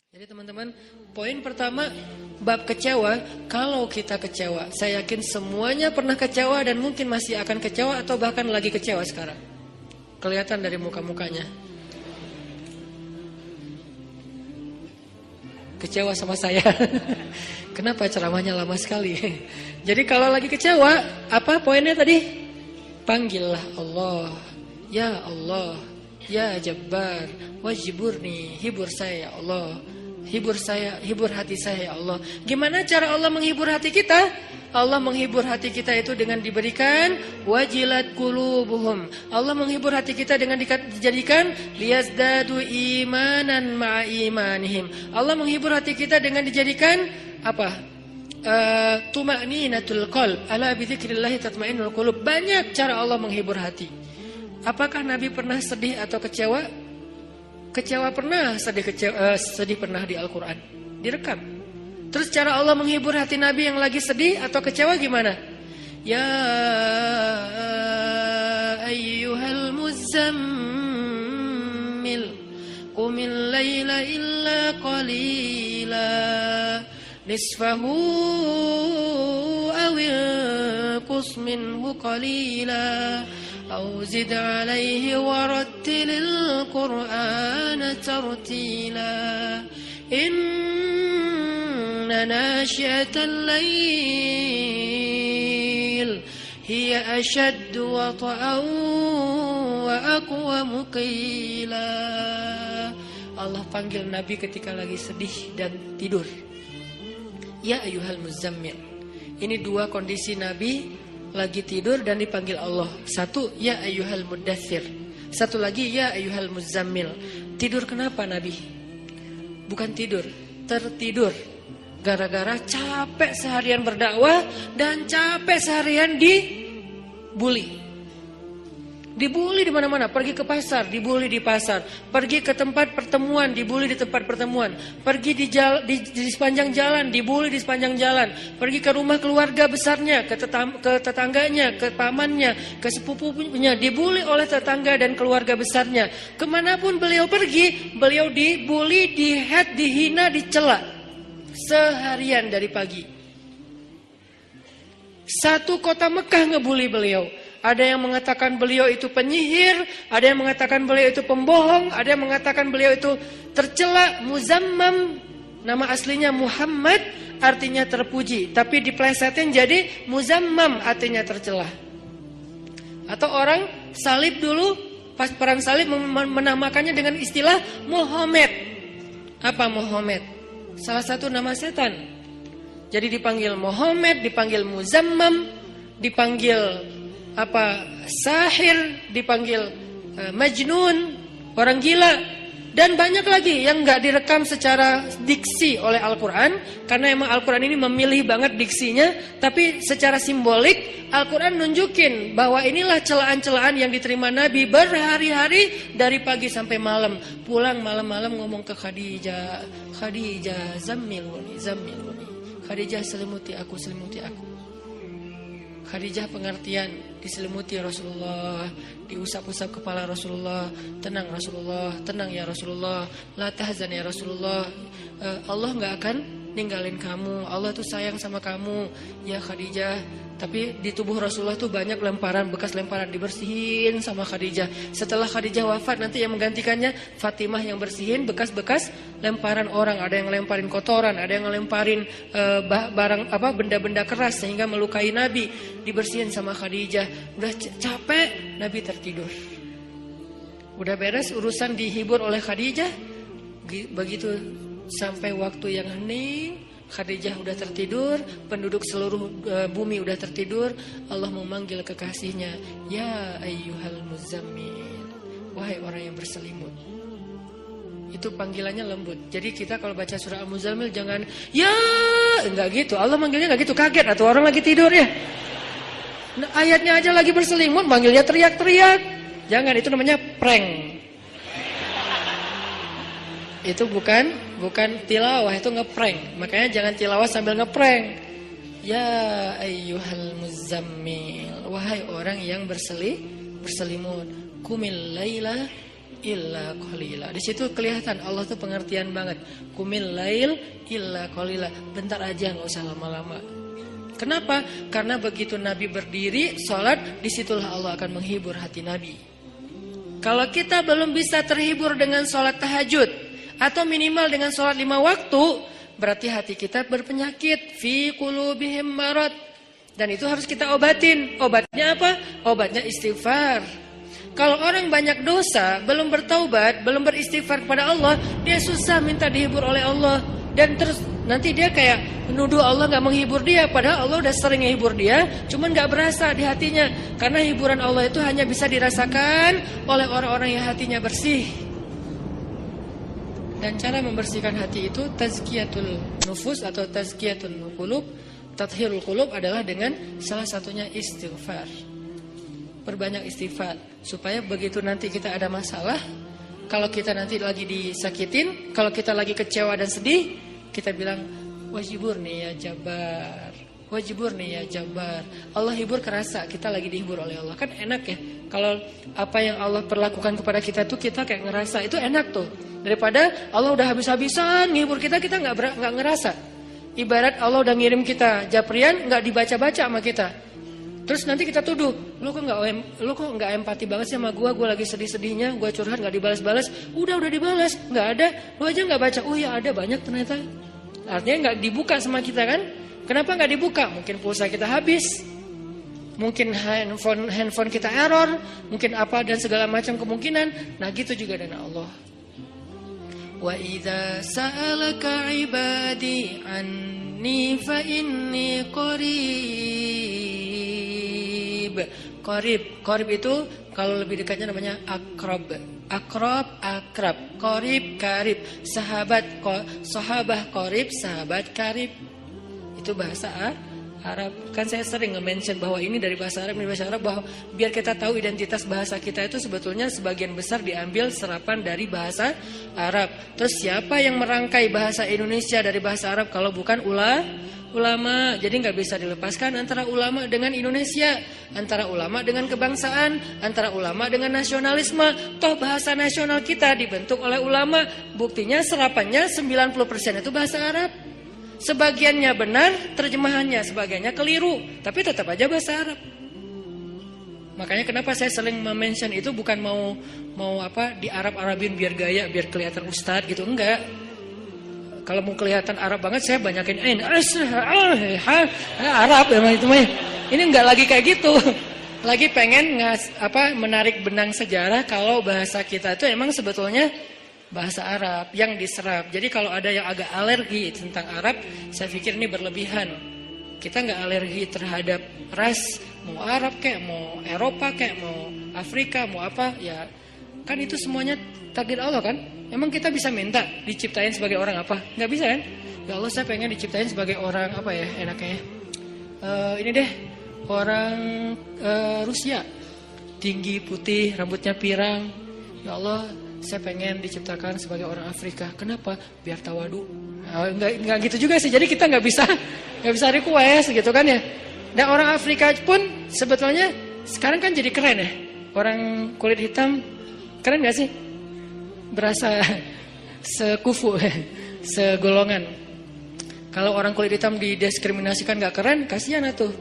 Jadi teman-teman, poin pertama bab kecewa. Kalau kita kecewa, saya yakin semuanya pernah kecewa dan mungkin masih akan kecewa atau bahkan lagi kecewa sekarang. Kelihatan dari muka-mukanya. Kecewa sama saya. Kenapa ceramahnya lama sekali? Jadi kalau lagi kecewa, apa poinnya tadi? Panggillah Allah. Ya Allah, ya Jabbar, wajiburni, hibur saya ya Allah. Hibur saya, hibur hati saya ya Allah. Gimana cara Allah menghibur hati kita? Allah menghibur hati kita itu dengan diberikan wajilat qulubuhum. Allah menghibur hati kita dengan dijadikan liyazdadu imanan ma'a imanihim. Allah menghibur hati kita dengan dijadikan apa? Tuma'ninatul qalb. Ala bidzikrillah tatma'innul qulub. Banyak cara Allah menghibur hati. Apakah Nabi pernah sedih atau kecewa? Kecewa pernah, sedih pernah di Al-Quran. Direkam. Terus cara Allah menghibur hati Nabi yang lagi sedih atau kecewa gimana? Ya ayyuhal muzammil qumil layla illa qalila nisfahu awil qus minhu qalila أو زد عليه ورتل القرآن ترتيلا إن ناشئة الليل هي أشد وطئا وأقوم قيلا. Allah panggil Nabi ketika lagi sedih dan tidur. Ya ayyuhal muzammil. Ini dua kondisi Nabi lagi tidur dan dipanggil Allah. Satu, ya ayyuhal muddathir. Satu lagi, ya ayyuhal muzammil. Tidur kenapa Nabi? Bukan tidur, tertidur. Gara-gara capek seharian berdakwah dan capek seharian dibully. Dibully di mana-mana, pergi ke pasar, dibully di pasar, pergi ke tempat pertemuan, dibully di tempat pertemuan, pergi di sepanjang jalan, dibully di sepanjang jalan, pergi ke rumah keluarga besarnya, ke tetangganya, ke pamannya, ke sepupunya, dibully oleh tetangga dan keluarga besarnya. Kemanapun beliau pergi, beliau dibully, dihead, dihina, dicela seharian dari pagi. Satu kota Mekah ngebully beliau. Ada yang mengatakan beliau itu penyihir, ada yang mengatakan beliau itu pembohong, ada yang mengatakan beliau itu tercela. Muzammam, nama aslinya Muhammad, artinya terpuji, tapi diplesetin jadi Muzammam, artinya tercela. Atau orang salib dulu, pas perang salib menamakannya dengan istilah Muhammad. Apa Muhammad? Salah satu nama setan. Jadi dipanggil Muhammad, dipanggil Muzammam, dipanggil sahir, dipanggil majnun, orang gila, dan banyak lagi yang gak direkam secara diksi oleh Al-Quran. Karena emang Al-Quran ini memilih banget diksinya, tapi secara simbolik Al-Quran nunjukin bahwa inilah celaan-celaan yang diterima Nabi berhari-hari dari pagi sampai malam. Pulang malam-malam ngomong ke Khadijah, Khadijah zammiluni, zammiluni, Khadijah selimuti aku, selimuti aku. Khadijah pengertian, diselimuti Rasulullah, diusap-usap kepala Rasulullah. Tenang Rasulullah, tenang ya Rasulullah, la tahzan ya Rasulullah, Allah gak akan ninggalin kamu, Allah tuh sayang sama kamu ya Khadijah. Tapi di tubuh Rasulullah tuh banyak lemparan, bekas lemparan, dibersihin sama Khadijah. Setelah Khadijah wafat, nanti yang menggantikannya Fatimah yang bersihin bekas-bekas lemparan orang. Ada yang lemparin kotoran, ada yang lemparin benda-benda keras sehingga melukai Nabi, dibersihin sama Khadijah. Udah capek, Nabi tertidur. Udah beres urusan dihibur oleh Khadijah. Begitu sampai waktu yang hening, Khadijah udah tertidur, penduduk seluruh bumi udah tertidur. Allah memanggil kekasihnya, ya ayyuhal muzammil, wahai orang yang berselimut. Itu panggilannya lembut. Jadi kita kalau baca surah Al-Muzammil jangan ya, enggak gitu. Allah manggilnya enggak gitu, kaget atau orang lagi tidur ya. Nah, ayatnya aja lagi berselimut, manggilnya teriak-teriak. Jangan, itu namanya prank. Itu bukan tilawah, itu ngeprank. Makanya jangan tilawah sambil ngeprank. Ya ayyuhal muzammil, wahai orang yang berselimut, qumil laila illa qalila. Di situ kelihatan Allah tuh pengertian banget. Qumil lail illa qalila. Bentar aja, enggak usah lama-lama. Kenapa? Karena begitu Nabi berdiri sholat, disitulah Allah akan menghibur hati Nabi. Kalau kita belum bisa terhibur dengan sholat tahajud atau minimal dengan sholat 5 waktu, berarti hati kita berpenyakit. Fi qulubihim marad. Dan itu harus kita obatin. Obatnya apa? Obatnya istighfar. Kalau orang banyak dosa, belum bertaubat, belum beristighfar kepada Allah, dia susah minta dihibur oleh Allah. Dan terus nanti dia kayak menuduh Allah gak menghibur dia. Padahal Allah udah sering menghibur dia, cuman gak berasa di hatinya. Karena hiburan Allah itu hanya bisa dirasakan oleh orang-orang yang hatinya bersih. Dan cara membersihkan hati itu tazkiyatul nufus atau tazkiyatul qulub, tathhirul qulub adalah dengan salah satunya istighfar. Perbanyak istighfar supaya begitu nanti kita ada masalah, kalau kita nanti lagi disakitin, kalau kita lagi kecewa dan sedih, kita bilang wajiburni ya Jabbar, wajiburni ya Jabbar. Allah hibur kerasa, kita lagi dihibur oleh Allah. Kan enak ya, kalau apa yang Allah perlakukan kepada kita tuh kita kayak ngerasa, itu enak tuh. Daripada Allah udah habis-habisan ngehibur kita, kita gak ngerasa. Ibarat Allah udah ngirim kita japrian, gak dibaca-baca sama kita. Terus nanti kita tuduh, lu kok nggak empati banget sih sama gue lagi sedih-sedihnya, gue curhat nggak dibalas-balas, udah dibalas, nggak ada, lu aja nggak baca, oh ya ada banyak ternyata, artinya nggak dibuka sama kita kan? Kenapa nggak dibuka? Mungkin pulsa kita habis, mungkin handphone kita error, mungkin apa dan segala macam kemungkinan. Nah gitu juga dengan Allah. Wa idza sa'alaka ibadi anni fa inni qarib itu kalau lebih dekatnya namanya akrab. Qarib, karib, sahabah qarib, sahabat karib. Itu bahasa Arab. Kan saya sering nge-mention bahwa ini dari bahasa Arab, bahwa biar kita tahu identitas bahasa kita itu sebetulnya sebagian besar diambil serapan dari bahasa Arab. Terus siapa yang merangkai bahasa Indonesia dari bahasa Arab kalau bukan ulama? Jadi nggak bisa dilepaskan antara ulama dengan Indonesia, antara ulama dengan kebangsaan, antara ulama dengan nasionalisme. Toh bahasa nasional kita dibentuk oleh ulama. Buktinya serapannya 90% itu bahasa Arab. Sebagiannya benar, terjemahannya sebagiannya keliru, tapi tetap aja bahasa Arab. Makanya kenapa saya sering mention itu bukan mau apa di Arab-Arabin biar gaya, biar kelihatan ustadz gitu, enggak. Kalau mau kelihatan Arab banget saya banyakin Arab emang itu mah. Ini enggak lagi kayak gitu. Lagi pengen menarik benang sejarah kalau bahasa kita itu emang sebetulnya bahasa Arab yang diserap. Jadi kalau ada yang agak alergi tentang Arab, saya pikir ini berlebihan. Kita nggak alergi terhadap ras, mau Arab kayak, mau Eropa kayak, mau Afrika, mau apa, ya kan itu semuanya takdir Allah kan. Emang kita bisa minta diciptain sebagai orang apa? Nggak bisa kan? Ya Allah saya pengen diciptain sebagai orang apa ya enaknya? Ini deh orang Rusia, tinggi, putih, rambutnya pirang. Ya Allah saya pengen diciptakan sebagai orang Afrika. Kenapa? Biar tawadu. Enggak gitu juga sih. Jadi kita nggak bisa request gitu kan ya. Dan orang Afrika pun sebetulnya sekarang kan jadi keren ya. Orang kulit hitam keren nggak sih? Berasa sekufu, segolongan. Kalau orang kulit hitam didiskriminasikan nggak keren, kasihan atuh.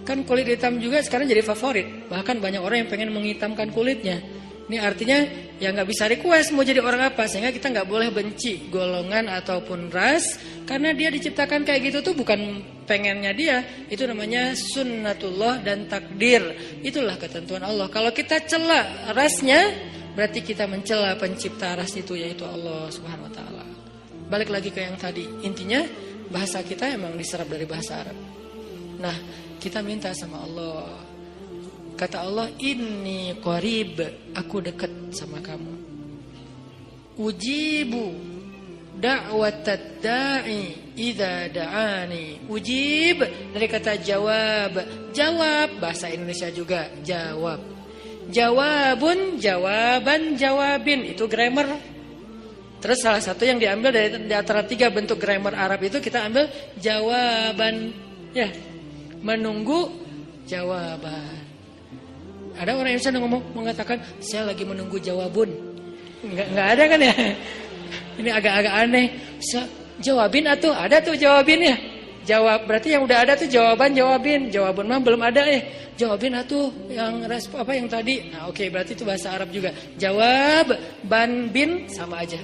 Kan kulit hitam juga sekarang jadi favorit. Bahkan banyak orang yang pengen menghitamkan kulitnya. Ini artinya ya nggak bisa request mau jadi orang apa, sehingga kita nggak boleh benci golongan ataupun ras, karena dia diciptakan kayak gitu tuh bukan pengennya dia, itu namanya sunnatullah dan takdir, itulah ketentuan Allah. Kalau kita cela rasnya, berarti kita mencela pencipta ras itu, yaitu Allah Subhanahu Wa Taala. Balik lagi ke yang tadi, intinya bahasa kita emang diserap dari bahasa Arab. Nah kita minta sama Allah. Kata Allah, inni qarib, aku dekat sama kamu. Ujibu da'watad da'i idza da'ani. Ujib dari kata jawab. Jawab bahasa Indonesia juga jawab. Jawabun, jawaban, jawabin, itu grammar. Terus salah satu yang diambil dari antara 3 bentuk grammar Arab itu kita ambil jawaban, ya, menunggu jawaban. Ada orang yang bisa mengatakan saya lagi menunggu jawabun. Enggak ada kan ya? Ini agak-agak aneh. Jawabin atuh, ada tuh jawabin ya. Jawab, berarti yang udah ada tuh jawabin. Jawaban mah belum ada Jawabin atuh yang respon apa yang tadi. Nah, oke, berarti itu bahasa Arab juga. Jawab, ban, bin sama aja.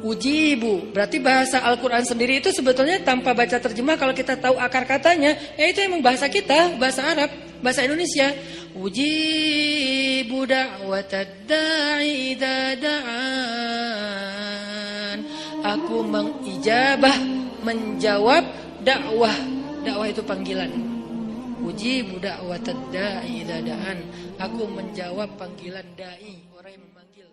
Ujibu, berarti bahasa Al-Quran sendiri itu sebetulnya tanpa baca terjemah kalau kita tahu akar katanya, itu emang bahasa kita, bahasa Arab, bahasa Indonesia. Ujibu da'watad da'i idza da'an. Aku mengijabah, menjawab dakwah. Dakwah itu panggilan. Ujibu da'watad da'i idza da'an. Aku menjawab panggilan dai, orang yang memanggil.